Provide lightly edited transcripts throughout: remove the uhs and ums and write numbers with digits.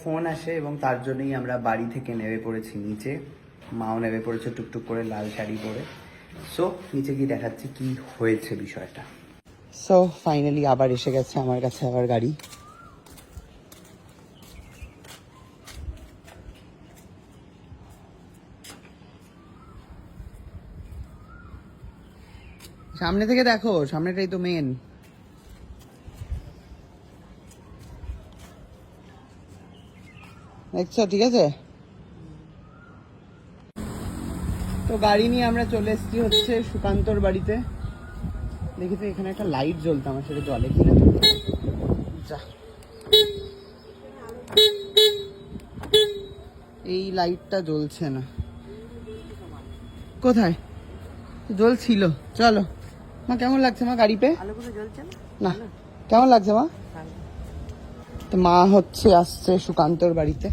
Phone আসে এবং তার জন্যই আমরা বাড়ি থেকে নেমে পড়েছি নিচে। মাও নেমে পড়েছে টুকটুক করে লাল শাড়ি পরে। সো নিচে গিয়ে দেখাচ্ছি কি হয়েছে বিষয়টা। সো ফাইনালি আবার এসে গেছে আমার কাছে আবার গাড়ি। সামনে থেকে দেখো, সামনেটাই তো মেন। দেখছো, ঠিক আছে। তো গাড়ি নিয়ে আমরা চলে এসেছি হচ্ছে সুকান্তর বাড়িতে। দেখি তো এখানে একটা লাইট জ্বলতো, আমার সেটা জলে কিনা। যা, এই লাইটটা জ্বলছে না। কোথায় জ্বলছিল? চলো মা, কেমন লাগছে মা গাড়ি পেয়ে? না, কেমন লাগছে মা? তো মা হচ্ছে আসছে সুকান্তর বাড়িতে।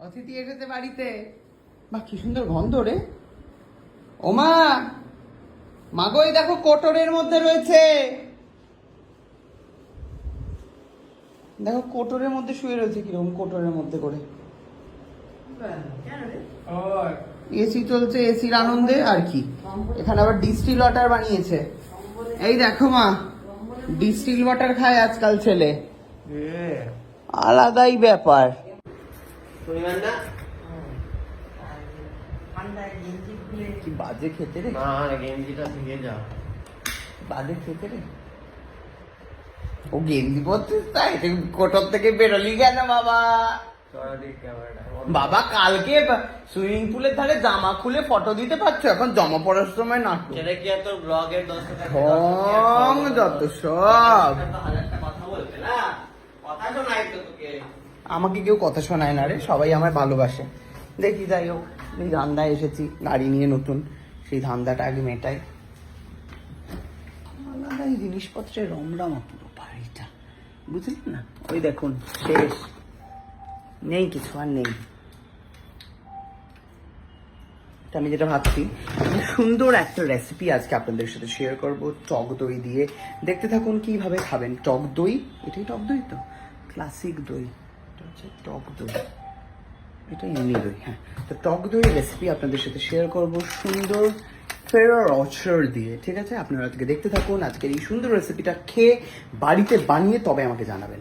অতিথি এসেছে বাড়িতে। বা কি সুন্দর গন্ধ রে। ওমা, মাগো এই দেখো কোটরের মধ্যে রয়েছে। দেখো কোটরের মধ্যে শুয়ে রয়েছে, কিরকম কোটরের মধ্যে করে। এসি চলছে, এসির আনন্দে আর কি। এখানে আবার ডিস্টিল ওয়াটার বানিয়েছে। এই দেখো মা, ডিস্টিল ওয়াটার খায় আজকাল ছেলে, আলাদাই ব্যাপার। কি বাজে খেতে রে। গেঞ্জিটা থেকে যা, বাজে খেতে রে। ও গেঞ্জি পরতে তাই কোটর থেকে বেরোলি কেন বাবা? বাবা কালকে সুইমিং পুলের ধারে জামা খুলে ফটো দিতে পারছো, এখন জমা পড়ার সময় না। সেটা কি আর তোর ব্লগের 10 টাকা যত সব। কথা বলতে না, কথা শোনাই তো তোকে। আমাকে কেউ কথা শোনায় না রে, সবাই আমায় ভালোবাসে। দেখি যাই হোক, এই ধান্দায় এসেছি গাড়ি নিয়ে নতুন, সেই ধান্দাটা আগে মেটাই। আলাদাই জিনিসপত্রের রমরামা পুরো বাড়িটা, বুঝলি না? ওই দেখুন, শেষ, নেই কিছু আর নেই। আমি যেটা ভাবছি, সুন্দর একটা রেসিপি আজকে আপনাদের সাথে শেয়ার করব টক দই দিয়ে। দেখতে থাকুন কিভাবে খাবেন। টক দই, এটাই টক দই তো, ক্লাসিক দই, এটা হচ্ছে টক দই, এটা এমনি দই। হ্যাঁ, তো টক দই রেসিপি আপনাদের সাথে শেয়ার করব সুন্দর ফেরো রচর দিয়ে। ঠিক আছে, আপনারা আজকে দেখতে থাকুন। আজকের এই সুন্দর রেসিপিটা খেয়ে বাড়িতে বানিয়ে তবে আমাকে জানাবেন।